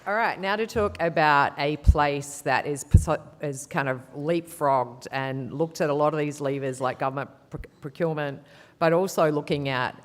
All right, now to talk about a place that is kind of leapfrogged and looked at a lot of these levers like government procurement, but also looking at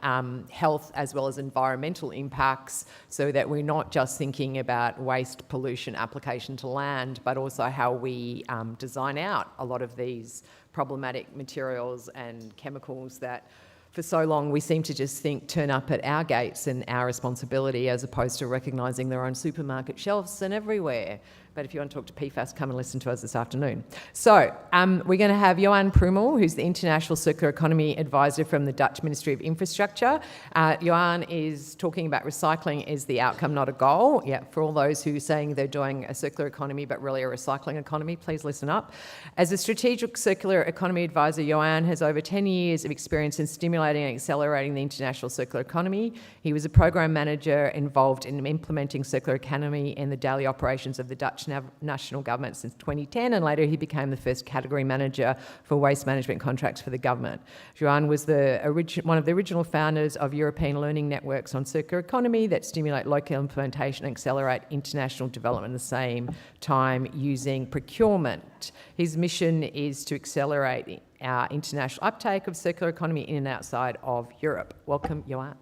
health as well as environmental impacts, so that we're not just thinking about waste pollution application to land, but also how we design out a lot of these problematic materials and chemicals that for so long we seem to just think turn up at our gates and our responsibility, as opposed to recognising they're on supermarket shelves and everywhere. But if you want to talk to PFAS, come and listen to us this afternoon. So we're going to have Joan Prummel, who's the International Circular Economy Advisor from the Dutch Ministry of Infrastructure. Joan is talking about recycling is the outcome, not a goal. Yeah, for all those who are saying they're doing a circular economy but really a recycling economy, please listen up. As a strategic circular economy advisor, Joan has over 10 years of experience in stimulating and accelerating the international circular economy. He was a program manager involved in implementing circular economy in the daily operations of the Dutch national government since 2010, and later he became the first category manager for waste management contracts for the government. Joan was one of the original founders of European learning networks on circular economy that stimulate local implementation and accelerate international development at the same time using procurement. His mission is to accelerate our international uptake of circular economy in and outside of Europe. Welcome, Joan.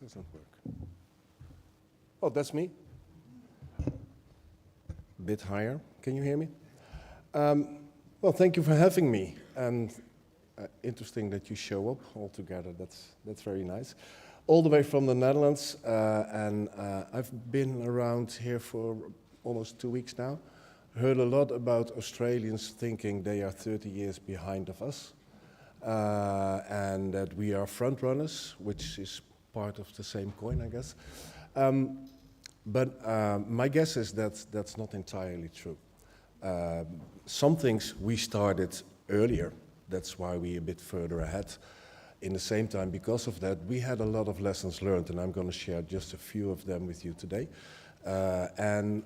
Doesn't work. Oh, that's me. A bit higher. Can you hear me? Well, thank you for having me. And interesting that you show up all together. That's very nice. All the way from the Netherlands, and I've been around here for almost 2 weeks now. Heard a lot about Australians thinking they are 30 years behind of us, and that we are front runners, which is part of the same coin, I guess. But my guess is that that's not entirely true. Some things we started earlier, that's why we're a bit further ahead. In the same time, because of that, we had a lot of lessons learned, and I'm going to share just a few of them with you today. And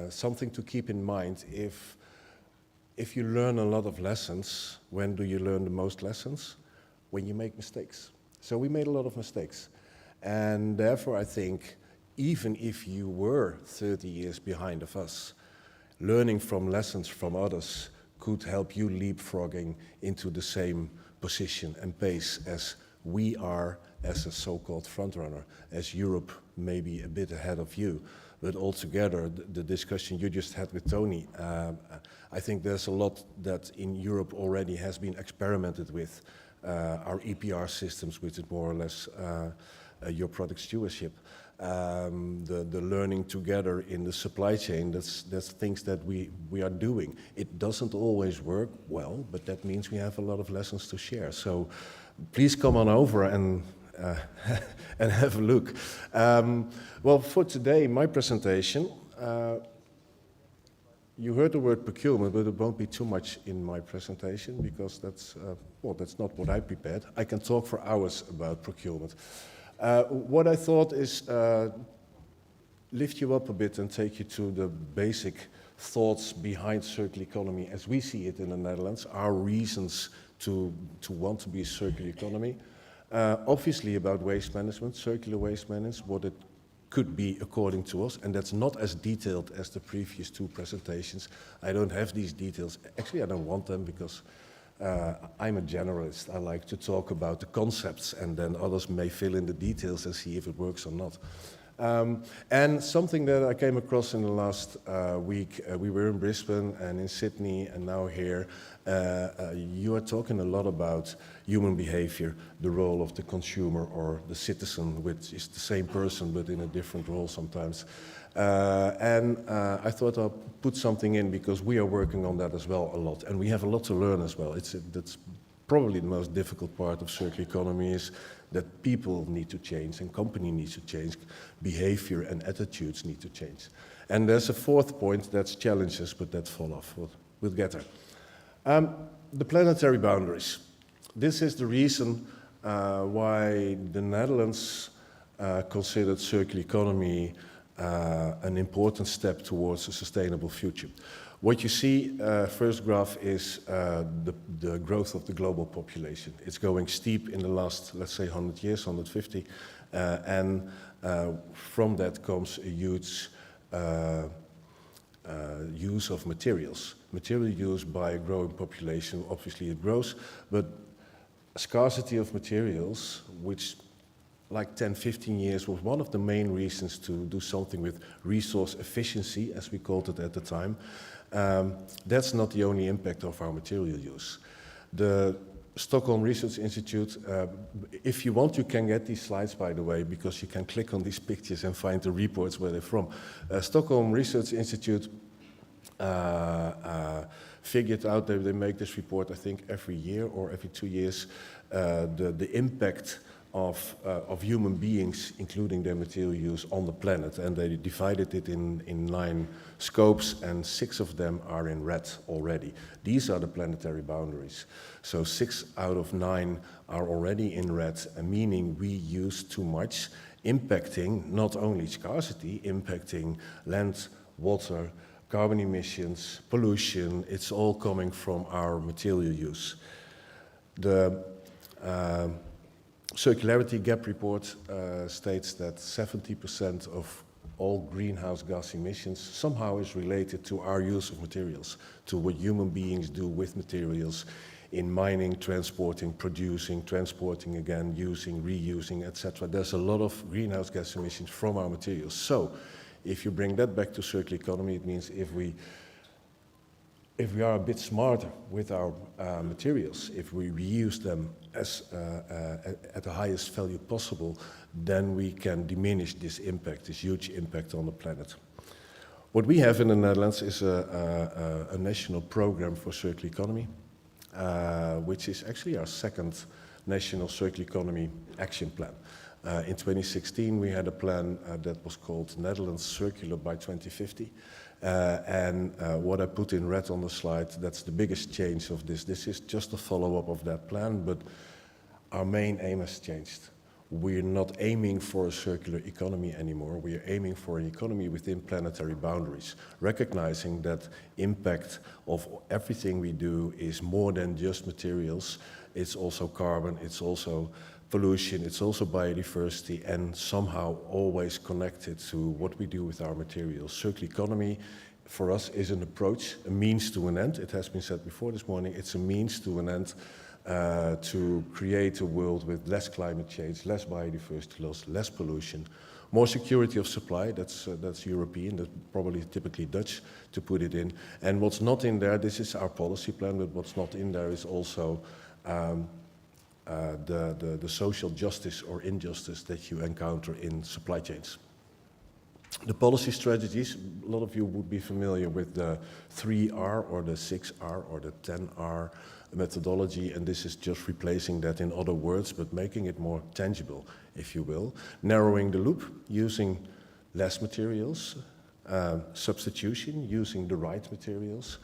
something to keep in mind, if you learn a lot of lessons, when do you learn the most lessons? When you make mistakes. So we made a lot of mistakes. And therefore, I think, even if you were 30 years behind of us, learning from lessons from others could help you leapfrogging into the same position and pace as we are as a so-called frontrunner, as Europe may be a bit ahead of you. But altogether, the discussion you just had with Tony, I think there's a lot that in Europe already has been experimented with. Our EPR systems, which is more or less your product stewardship, the learning together in the supply chain, that's things that we are doing. It doesn't always work well, but that means we have a lot of lessons to share. So please come on over and have a look. Well, for today, my presentation, you heard the word procurement, but it won't be too much in my presentation because that's not what I prepared. I can talk for hours about procurement. What I thought is lift you up a bit and take you to the basic thoughts behind circular economy as we see it in the Netherlands, our reasons to want to be a circular economy. Obviously about waste management, circular waste management, what it could be according to us, and that's not as detailed as the previous two presentations. I don't have these details. Actually, I don't want them because I'm a generalist. I like to talk about the concepts, and then others may fill in the details and see if it works or not. And something that I came across in the last week, we were in Brisbane and in Sydney and now here, you are talking a lot about human behavior, the role of the consumer or the citizen, which is the same person but in a different role sometimes. And I thought I'll put something in because we are working on that as well a lot, and we have a lot to learn as well. That's probably the most difficult part of circular economy is that people need to change and company needs to change, behavior and attitudes need to change. And there's a fourth point, that's challenges, but that's fall off. We'll get there. The planetary boundaries. This is the reason why the Netherlands considered circular economy an important step towards a sustainable future. What you see, first graph is the growth of the global population. It's going steep in the last, let's say, 100 years, 150, and from that comes a huge use of materials. Material use by a growing population, obviously it grows, but scarcity of materials, which like 10, 15 years was one of the main reasons to do something with resource efficiency, as we called it at the time. That's not the only impact of our material use. The Stockholm Research Institute, if you want, you can get these slides, by the way, because you can click on these pictures and find the reports where they're from. Stockholm Research Institute figured out that they make this report, I think, every year or every 2 years, the impact of human beings, including their material use on the planet, and they divided it in 9 scopes, and 6 of them are in red already. These are the planetary boundaries. So 6 out of 9 are already in red, meaning we use too much, impacting not only scarcity, impacting land, water, carbon emissions, pollution. It's all coming from our material use. The Circularity Gap report states that 70% of all greenhouse gas emissions somehow is related to our use of materials, to what human beings do with materials in mining, transporting, producing, transporting again, using, reusing, etc. There's a lot of greenhouse gas emissions from our materials. So, if you bring that back to circular economy, it means if we are a bit smarter with our materials, if we reuse them as at the highest value possible, then we can diminish this impact, this huge impact on the planet. What we have in the Netherlands is a national program for circular economy, which is actually our second national circular economy action plan. In 2016, we had a plan that was called Netherlands Circular by 2050. And what I put in red on the slide, that's the biggest change of this. This is just a follow-up of that plan, but our main aim has changed. We're not aiming for a circular economy anymore. We are aiming for an economy within planetary boundaries, recognizing that impact of everything we do is more than just materials. It's also carbon, it's also pollution, it's also biodiversity, and somehow always connected to what we do with our materials. Circular economy for us is an approach, a means to an end. It has been said before this morning, it's a means to an end to create a world with less climate change, less biodiversity loss, less pollution, more security of supply. That's European, that's probably typically Dutch to put it in. And what's not in there, this is our policy plan, but what's not in there is also the social justice or injustice that you encounter in supply chains. The policy strategies, a lot of you would be familiar with the 3R or the 6R or the 10R methodology, and this is just replacing that in other words, but making it more tangible, if you will. Narrowing the loop, using less materials, substitution, using the right materials.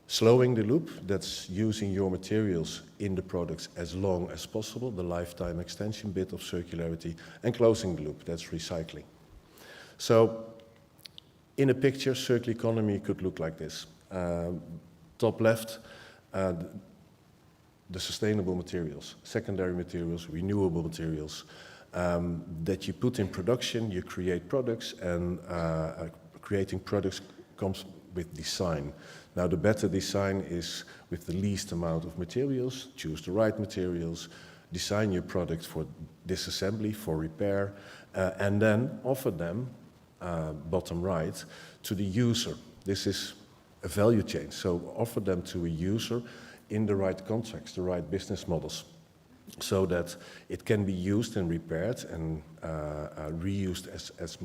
Slowing the loop, that's using your materials in the products as long as possible, the lifetime extension bit of circularity, and closing the loop, that's recycling. So, in a picture, circular economy could look like this. Top left, the sustainable materials, secondary materials, renewable materials, that you put in production, you create products, and creating products comes with design. Now, the better design is with the least amount of materials, choose the right materials, design your product for disassembly, for repair, and then offer them, bottom right, to the user. This is a value chain, so offer them to a user in the right contracts, the right business models, so that it can be used and repaired and reused as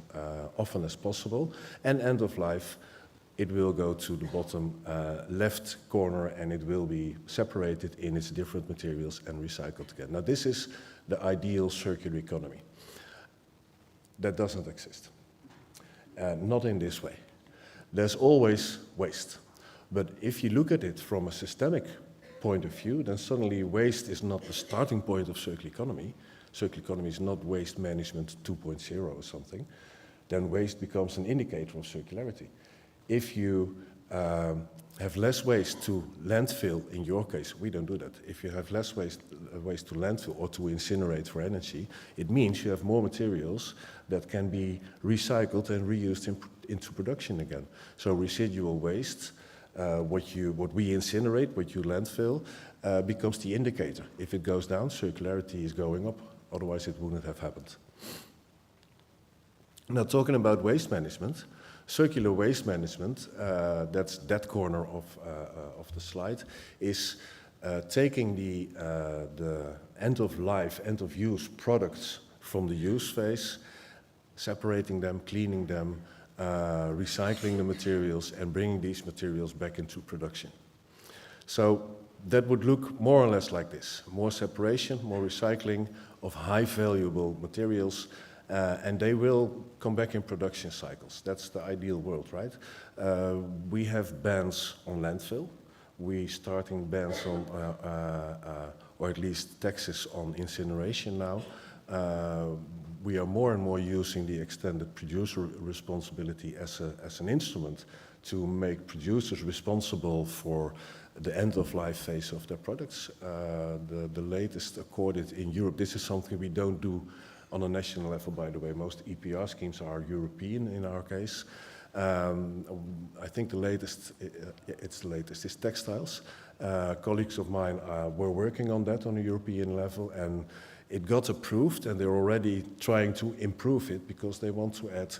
often as possible, and end of life, it will go to the bottom left corner and it will be separated in its different materials and recycled again. Now this is the ideal circular economy. That doesn't exist. Not in this way. There's always waste. But if you look at it from a systemic point of view, then suddenly waste is not the starting point of circular economy. Circular economy is not waste management 2.0 or something. Then waste becomes an indicator of circularity. If you have less waste to landfill, in your case, we don't do that. If you have less waste to landfill or to incinerate for energy, it means you have more materials that can be recycled and reused into production again. So residual waste, what we incinerate, what you landfill, becomes the indicator. If it goes down, circularity is going up, otherwise it wouldn't have happened. Now, talking about waste management, circular waste management, that's that corner of the slide, is taking the end-of-life, end-of-use products from the use phase, separating them, cleaning them, recycling the materials, and bringing these materials back into production. So that would look more or less like this: more separation, more recycling of high valuable materials, and they will come back in production cycles. That's the ideal world, right? We have bans on landfill. We're starting bans on, or at least taxes on incineration now. We are more and more using the extended producer responsibility as an instrument to make producers responsible for the end-of-life phase of their products. The latest accorded in Europe, this is something we don't do on a national level, by the way. Most EPR schemes are European in our case. I think the latest is textiles. Colleagues of mine were working on that on a European level, and it got approved, and they're already trying to improve it because they want to add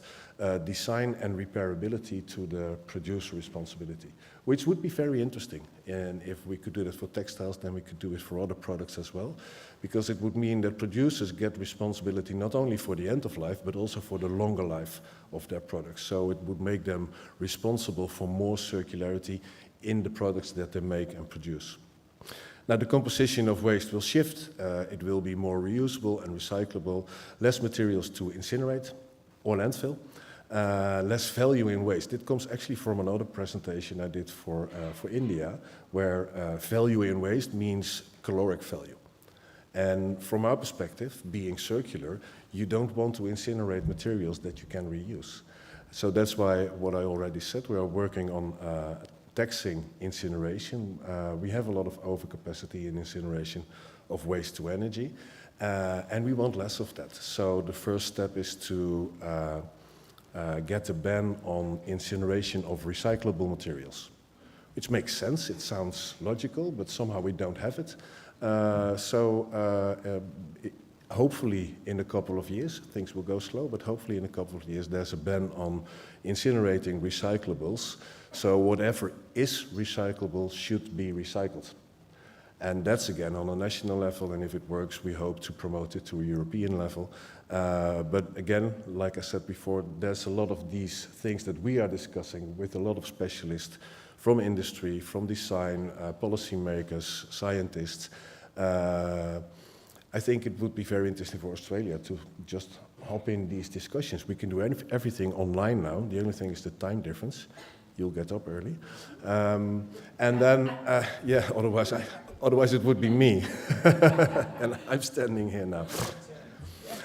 design and repairability to the producer responsibility, which would be very interesting. And if we could do that for textiles, then we could do it for other products as well, because it would mean that producers get responsibility not only for the end of life, but also for the longer life of their products. So it would make them responsible for more circularity in the products that they make and produce. Now, the composition of waste will shift. It will be more reusable and recyclable, less materials to incinerate or landfill, less value in waste. It comes actually from another presentation I did for India, where value in waste means caloric value. And from our perspective, being circular, you don't want to incinerate materials that you can reuse. So that's why, what I already said, we are working on taxing incineration. We have a lot of overcapacity in incineration of waste to energy, and we want less of that. So the first step is to get a ban on incineration of recyclable materials, which makes sense. It sounds logical, but somehow we don't have it. Hopefully in a couple of years, things will go slow, but hopefully in a couple of years there's a ban on incinerating recyclables. So whatever is recyclable should be recycled. And that's again on a national level, and if it works, we hope to promote it to a European level. But again, like I said before, there's a lot of these things that we are discussing with a lot of specialists from industry, from design, policymakers, scientists. I think it would be very interesting for Australia to just hop in these discussions. We can do everything online now. The only thing is the time difference. You'll get up early. And then, otherwise it would be me. And I'm standing here now.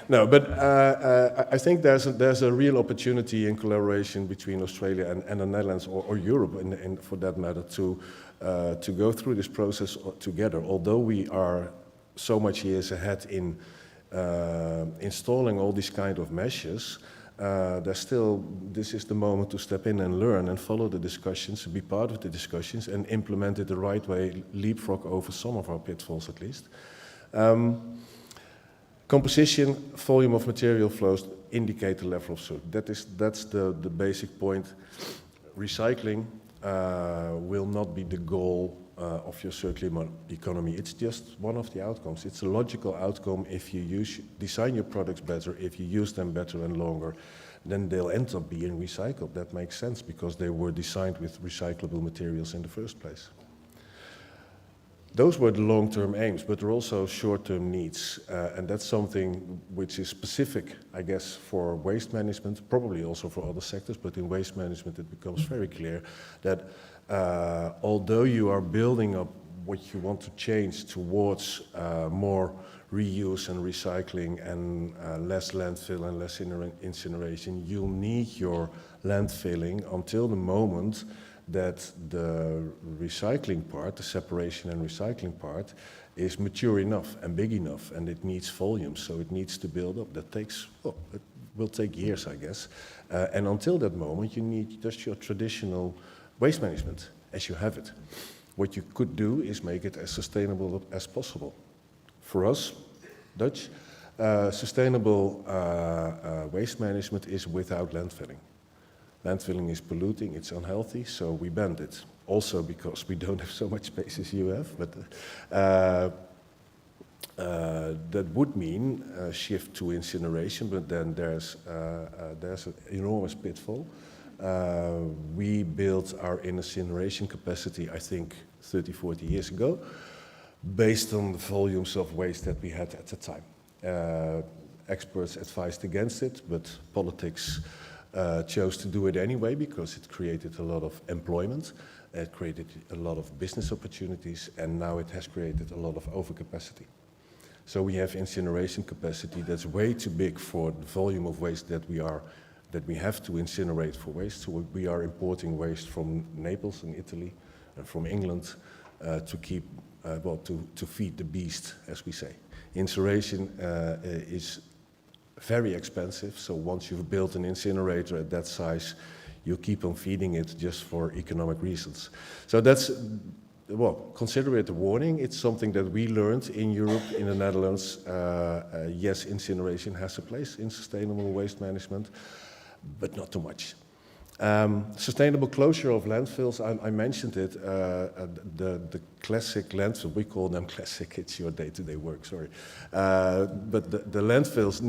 No, but I think there's a real opportunity in collaboration between Australia and the Netherlands, or Europe, for that matter, to go through this process together. Although we are so much years ahead in installing all these kind of measures, this is the moment to step in and learn and follow the discussions, be part of the discussions, and implement it the right way, leapfrog over some of our pitfalls at least. Composition, volume of material flows indicate the level of circularity. That's the basic point. Recycling will not be the goal of your circular economy. It's just one of the outcomes. It's a logical outcome. If you design your products better, if you use them better and longer, then they'll end up being recycled. That makes sense because they were designed with recyclable materials in the first place. Those were the long-term aims, but there are also short-term needs, and that's something which is specific, I guess, for waste management, probably also for other sectors, but in waste management it becomes very clear that although you are building up what you want to change towards more reuse and recycling and less landfill and less incineration, you'll need your landfilling until the moment that the recycling part, the separation and recycling part, is mature enough and big enough, and it needs volume, so it needs to build up. That takes, well, it will take years, I guess. And until that moment, you need just your traditional waste management as you have it. What you could do is make it as sustainable as possible. For us, Dutch, sustainable waste management is without landfilling. Landfilling is polluting, it's unhealthy, so we banned it. Also because we don't have so much space as you have, but that would mean a shift to incineration, but then there's an enormous pitfall. We built our incineration capacity, I think, 30, 40 years ago, based on the volumes of waste that we had at the time. Experts advised against it, but politics chose to do it anyway because it created a lot of employment, it created a lot of business opportunities, and now it has created a lot of overcapacity. So we have incineration capacity that's way too big for the volume of waste that we have to incinerate for waste. So we are importing waste from Naples in Italy and from England to keep, to feed the beast, as we say. Incineration is very expensive, so once you've built an incinerator at that size, you keep on feeding it just for economic reasons. So that's, well, consider it a warning. It's something that we learned in Europe, in the Netherlands. Yes, incineration has a place in sustainable waste management, but not too much. Sustainable closure of landfills, I mentioned it, the classic landfill, we call them classic, it's your day-to-day work, sorry. But the landfills,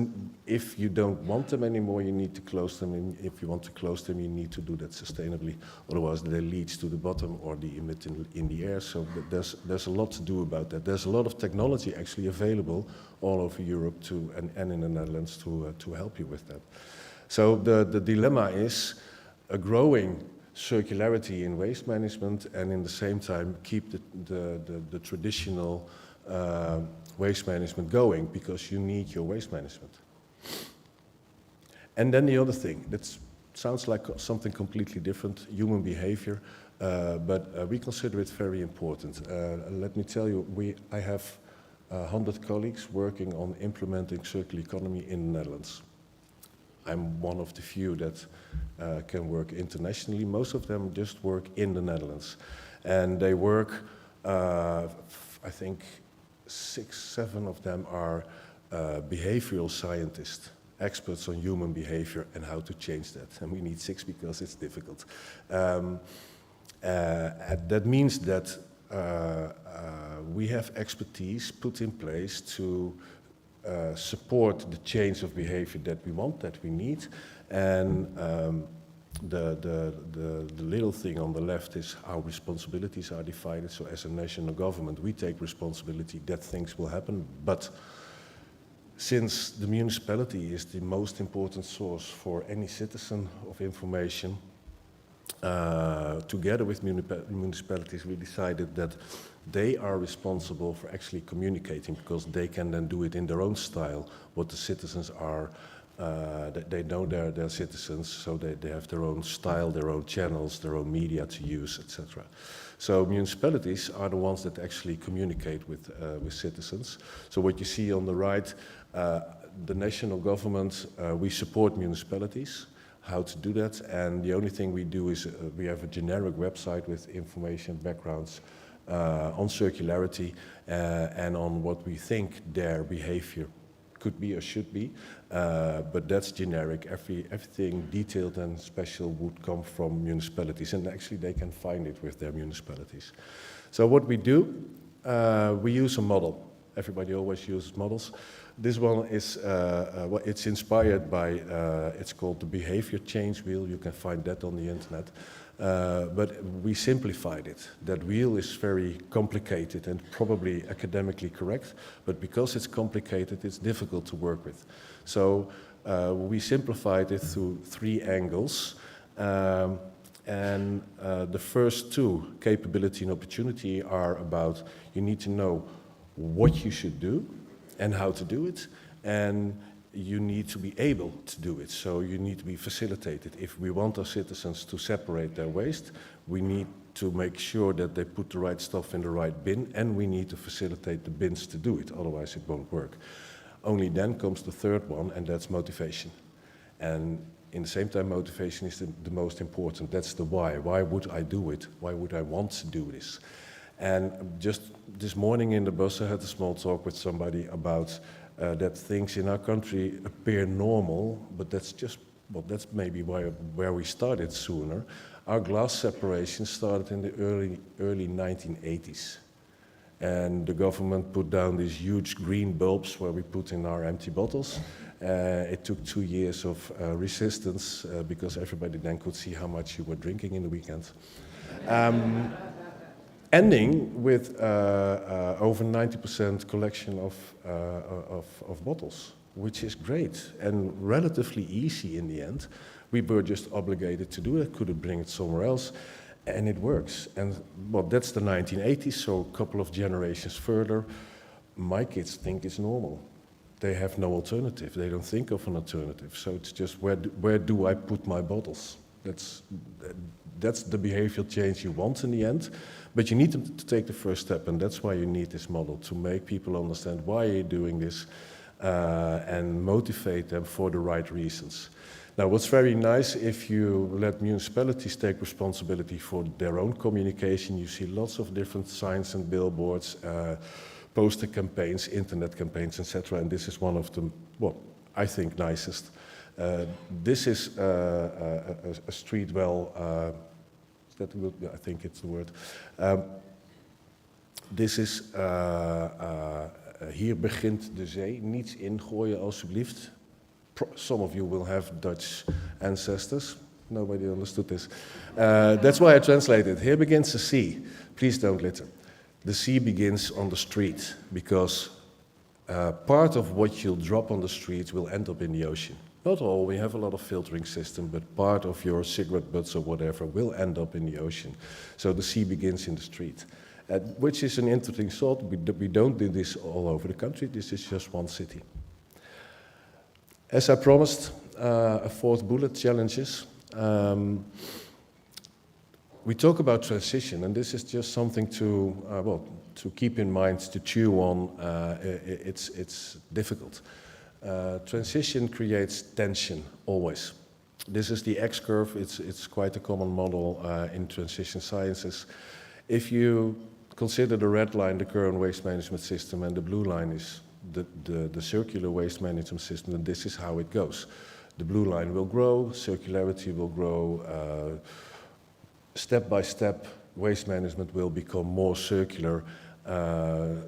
if you don't want them anymore, you need to close them. And if you want to close them, you need to do that sustainably, otherwise they leach to the bottom or they emit in the air. So there's a lot to do about that. There's a lot of technology actually available all over Europe and in the Netherlands to help you with that. So the dilemma is a growing circularity in waste management and in the same time keep the traditional waste management going, because you need your waste management. And then the other thing, that sounds like something completely different, human behavior, but we consider it very important. Let me tell you, I have 100 colleagues working on implementing circular economy in the Netherlands. I'm one of the few that can work internationally. Most of them just work in the Netherlands. And they work, I think 6, 7 of them are behavioral scientists, experts on human behavior and how to change that. And we need 6 because it's difficult. That means that we have expertise put in place to support the change of behavior that we want, that we need. And the little thing on the left is how responsibilities are divided. So as a national government, we take responsibility that things will happen. But since the municipality is the most important source for any citizen of information, together with municipalities, we decided that they are responsible for actually communicating, because they can then do it in their own style, what the citizens are. They know their citizens, so they have their own style, their own channels, their own media to use, etc. So municipalities are the ones that actually communicate with citizens. So what you see on the right, the national government, we support municipalities, how to do that, and the only thing we do is we have a generic website with information, backgrounds on circularity and on what we think their behavior could be or should be, but that's generic. Everything detailed and special would come from municipalities, and actually they can find it with their municipalities. So what we do, we use a model. Everybody always uses models. This one is, it's inspired by, it's called the behavior change wheel. You can find that on the internet. But we simplified it. That wheel is very complicated and probably academically correct, but because it's complicated, it's difficult to work with. So we simplified it through 3 angles. And the first 2, capability and opportunity, are about you need to know what you should do and how to do it. And you need to be able to do it. So you need to be facilitated. If we want our citizens to separate their waste, we need to make sure that they put the right stuff in the right bin, and we need to facilitate the bins to do it, otherwise it won't work. Only then comes the third one, and that's motivation. And in the same time, motivation is the most important. That's the why. Why would I do it? Why would I want to do this? And just this morning in the bus, I had a small talk with somebody about that things in our country appear normal, but that's just, well, that's maybe where we started sooner. Our glass separation started in the early 1980s. And the government put down these huge green bulbs where we put in our empty bottles. It took 2 years of resistance because everybody then could see how much you were drinking in the weekend. Ending with over 90% collection of bottles, which is great and relatively easy in the end. We were just obligated to do it, couldn't bring it somewhere else, and it works. And well, that's the 1980s, so a couple of generations further, my kids think it's normal. They have no alternative. They don't think of an alternative. So it's just where do I put my bottles? That's the behavioral change you want in the end. But you need to take the first step, and that's why you need this model, to make people understand why you're doing this and motivate them for the right reasons. Now, what's very nice, if you let municipalities take responsibility for their own communication, you see lots of different signs and billboards, poster campaigns, internet campaigns, etc. And this is one of the, well, I think, nicest. This is a street well, is that good? Yeah, I think it's the word. This is, hier begint de zee, niets ingooien alsjeblieft. Some of you will have Dutch ancestors. Nobody understood this. That's why I translated. Here begins the sea. Please don't litter. The sea begins on the street because part of what you'll drop on the street will end up in the ocean. Not all, we have a lot of filtering system, but part of your cigarette butts or whatever will end up in the ocean. So the sea begins in the street, which is an interesting thought. We don't do this all over the country. This is just one city. As I promised, a fourth bullet, challenges. We talk about transition, and this is just something to, well, to keep in mind, to chew on. It's difficult. Transition creates tension, always. This is the X curve. It's quite a common model in transition sciences. If you consider the red line, the current waste management system, and the blue line is the circular waste management system, then this is how it goes. The blue line will grow, circularity will grow, step by step, waste management will become more circular,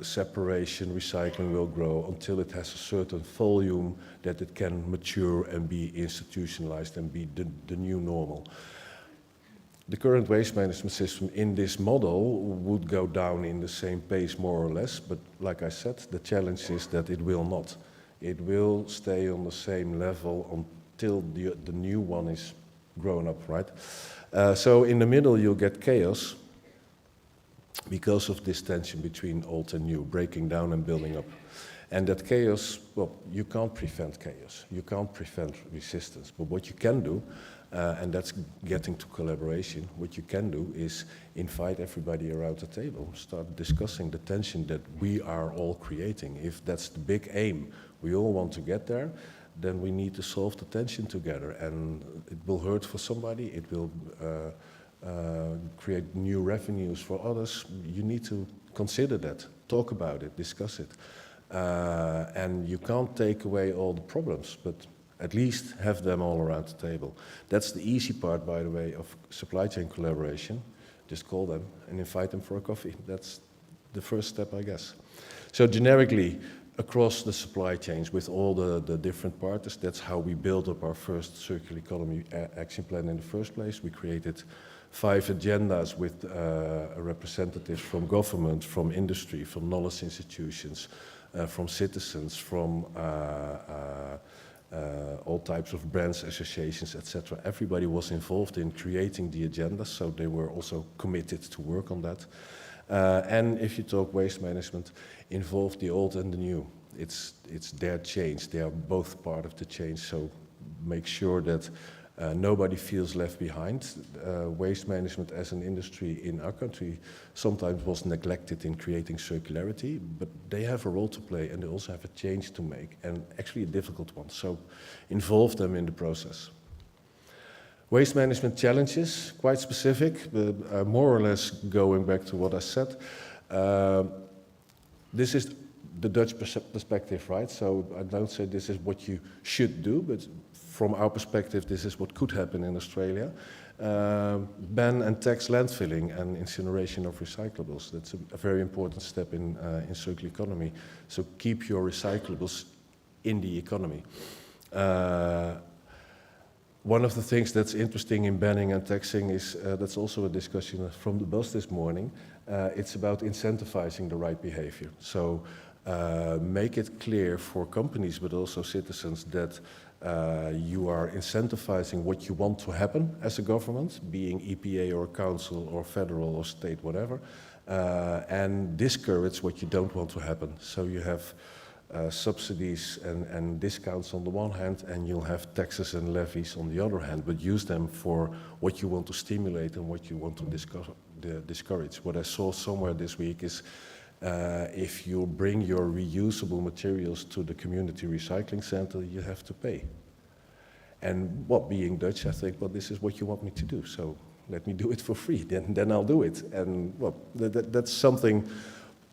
separation, recycling will grow until it has a certain volume that it can mature and be institutionalized and be the new normal. The current waste management system in this model would go down in the same pace more or less, but like I said, the challenge is that it will not. It will stay on the same level until the new one is grown up, right? So in the middle you'll get chaos because of this tension between old and new, breaking down and building up. And that chaos, well, you can't prevent chaos. You can't prevent resistance. But what you can do, and that's getting to collaboration, what you can do is invite everybody around the table, start discussing the tension that we are all creating. If that's the big aim, we all want to get there, then we need to solve the tension together. And it will hurt for somebody, it will create new revenues for others. You need to consider that, talk about it, discuss it. And you can't take away all the problems, but at least have them all around the table. That's the easy part, by the way, of supply chain collaboration. Just call them and invite them for a coffee. That's the first step, I guess. So generically, across the supply chains with all the different parties, that's how we built up our first circular economy action plan in the first place. We created 5 agendas with representatives from government, from industry, from knowledge institutions, from citizens, from all types of brands, associations, etc. Everybody was involved in creating the agenda, so they were also committed to work on that. And if you talk waste management, involve the old and the new. It's their change. They are both part of the change. So make sure that nobody feels left behind. Waste management as an industry in our country sometimes was neglected in creating circularity, but they have a role to play and they also have a change to make, and actually a difficult one. So involve them in the process. Waste management challenges, quite specific, but more or less going back to what I said. This is the Dutch perspective, right? So I don't say this is what you should do, but from our perspective, this is what could happen in Australia. Ban and tax landfilling and incineration of recyclables. That's a very important step in circular economy. So keep your recyclables in the economy. One of the things that's interesting in banning and taxing is, that's also a discussion from the bus this morning, it's about incentivizing the right behavior. So make it clear for companies but also citizens that you are incentivizing what you want to happen as a government, being EPA or council or federal or state, whatever, and discourage what you don't want to happen. So you have subsidies and discounts on the one hand, and you'll have taxes and levies on the other hand, but use them for what you want to stimulate and what you want to discourage. What I saw somewhere this week is if you bring your reusable materials to the community recycling center, you have to pay. And what, being Dutch, I think, well, this is what you want me to do, so let me do it for free, then I'll do it. And well, that's something,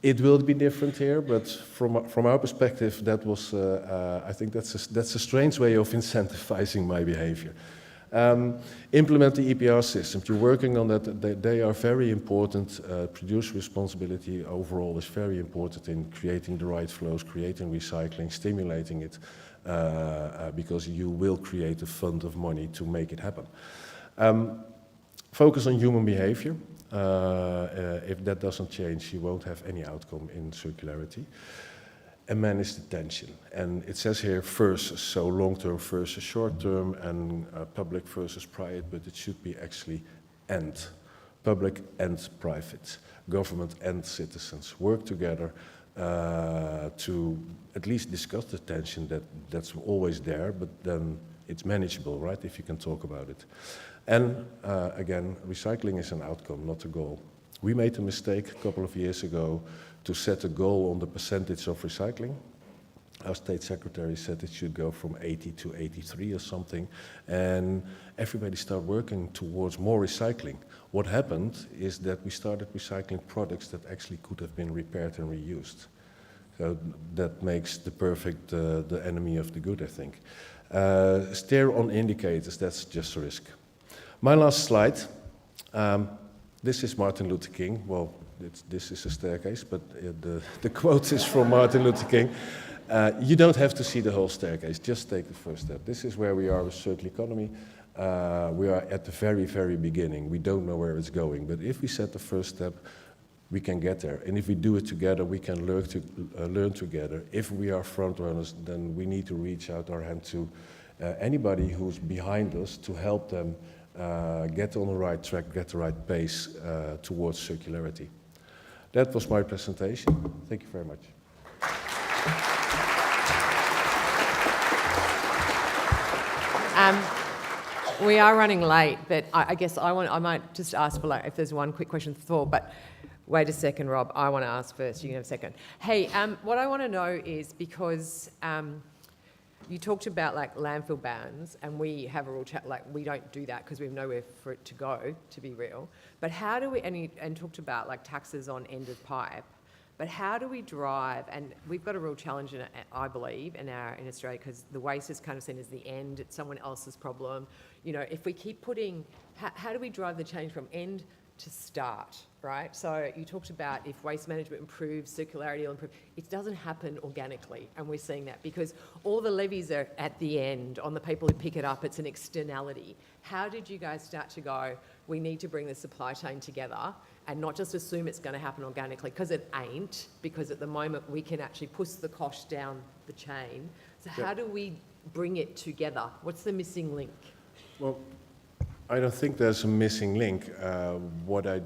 it will be different here, but from our perspective, that was, I think that's a strange way of incentivizing my behavior. Implement the EPR systems. You're working on that. They are very important. Producer responsibility overall is very important in creating the right flows, creating recycling, stimulating it, because you will create a fund of money to make it happen. Focus on human behavior. If that doesn't change, you won't have any outcome in circularity. And manage the tension. And it says here versus, so long-term versus short-term, and public versus private, but it should be actually and. Public and private. Government and citizens work together to at least discuss the tension that's always there, but then it's manageable, right, if you can talk about it. And again, recycling is an outcome, not a goal. We made a mistake a couple of years ago to set a goal on the percentage of recycling. Our state secretary said it should go from 80 to 83 or something, and everybody started working towards more recycling. What happened is that we started recycling products that actually could have been repaired and reused. So that makes the perfect the enemy of the good, I think. Steer on indicators, that's just a risk. My last slide. This is Martin Luther King. Well, this is a staircase, but the quote is from Martin Luther King. You don't have to see the whole staircase, just take the first step. This is where we are with circular economy. We are at the very, very beginning. We don't know where it's going, but if we set the first step, we can get there. And if we do it together, we can learn together. If we are front runners, then we need to reach out our hand to anybody who's behind us to help them get on the right track, get the right pace towards circularity. That was my presentation. Thank you very much. We are running late, but I guess I might just ask for, like, if there's one quick question for, but wait a second, Rob. I want to ask first. You can have a second. Hey, what I want to know is, because you talked about like landfill bans, and we have a real chat, like we don't do that because we have nowhere for it to go, to be real. But how do we, and talked about like taxes on end of pipe, but how do we drive, and we've got a real challenge, I believe, in Australia, because the waste is kind of seen as the end, it's someone else's problem. You know, if we keep putting, how do we drive the change from end to start, right? So you talked about if waste management improves, circularity will improve. It doesn't happen organically, and we're seeing that because all the levies are at the end on the people who pick it up. It's an externality. How did you guys start to go, we need to bring the supply chain together and not just assume it's going to happen organically, because it ain't, because at the moment we can actually push the cost down the chain. So how do we bring it together? What's the missing link? Well, I don't think there's a missing link. What I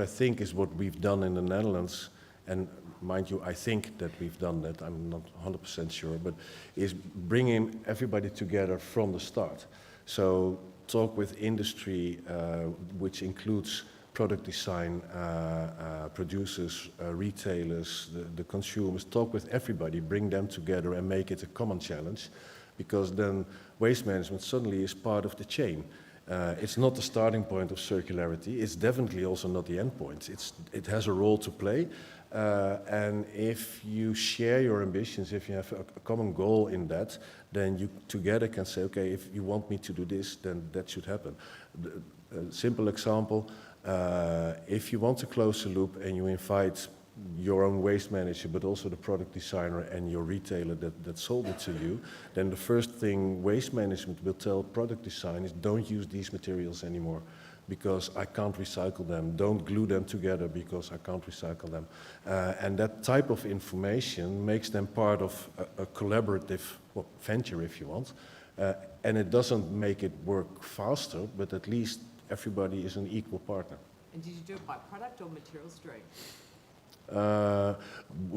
think is what we've done in the Netherlands, and mind you, I think that we've done that, I'm not 100% sure, but is bringing everybody together from the start. So talk with industry, which includes product design, producers, retailers, the consumers, talk with everybody, bring them together and make it a common challenge, because then waste management suddenly is part of the chain. It's not the starting point of circularity. It's definitely also not the end point. It has a role to play. And if you share your ambitions, if you have a common goal in that, then you together can say, okay, if you want me to do this, then that should happen. A simple example, if you want to close the loop and you invite your own waste manager, but also the product designer and your retailer that sold it to you, then the first thing waste management will tell product design is don't use these materials anymore because I can't recycle them. Don't glue them together because I can't recycle them. And that type of information makes them part of a collaborative venture, if you want. And it doesn't make it work faster, but at least everybody is an equal partner. And did you do it by product or material stream?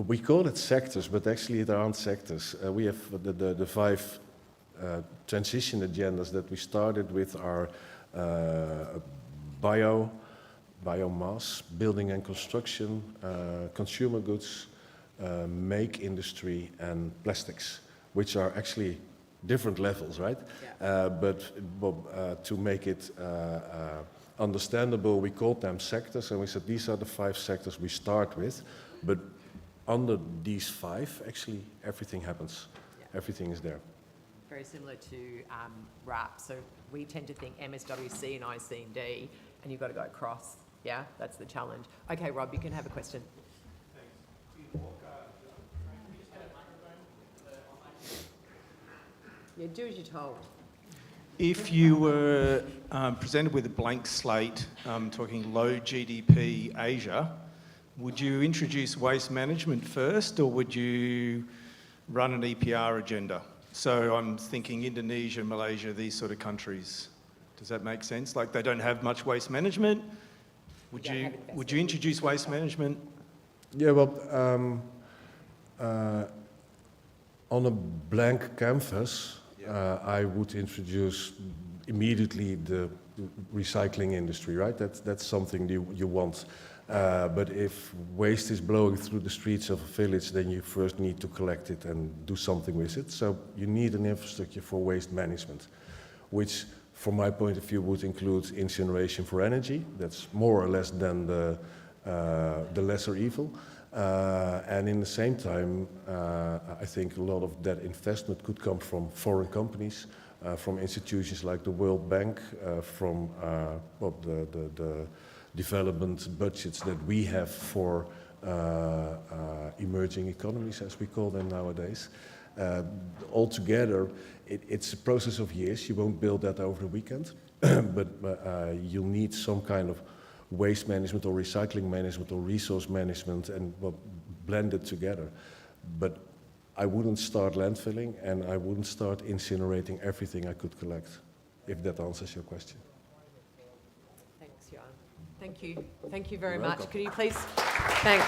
We call it sectors, but actually there aren't sectors. We have the 5 transition agendas that we started with are biomass, building and construction, consumer goods, make industry, and plastics, which are actually different levels, right? Yeah. But to make it understandable, we called them sectors, and we said these are the 5 sectors we start with, but under these 5, actually, everything happens. Yeah. Everything is there. Very similar to RAP. So we tend to think MSWC and IC and D, and you've got to go across. Yeah, that's the challenge. Okay, Rob, you can have a question. Thanks. Yeah, do as you're told. If you were presented with a blank slate, talking low GDP Asia, would you introduce waste management first, or would you run an EPR agenda? So I'm thinking Indonesia, Malaysia, these sort of countries. Does that make sense? Like they don't have much waste management. Would you introduce waste management? Yeah, well, on a blank canvas, I would introduce immediately the recycling industry, right? That's something you want. But if waste is blowing through the streets of a village, then you first need to collect it and do something with it. So you need an infrastructure for waste management, which, from my point of view, would include incineration for energy. That's more or less than the lesser evil. And in the same time, I think a lot of that investment could come from foreign companies, from institutions like the World Bank, from the development budgets that we have for emerging economies, as we call them nowadays. Altogether, it's a process of years. You won't build that over the weekend, but you'll need some kind of waste management or recycling management or resource management and blend it together. But I wouldn't start landfilling and I wouldn't start incinerating everything I could collect, if that answers your question. Thanks, Joan. Thank you. Thank you very You're much. welcome. Could you please... Thanks.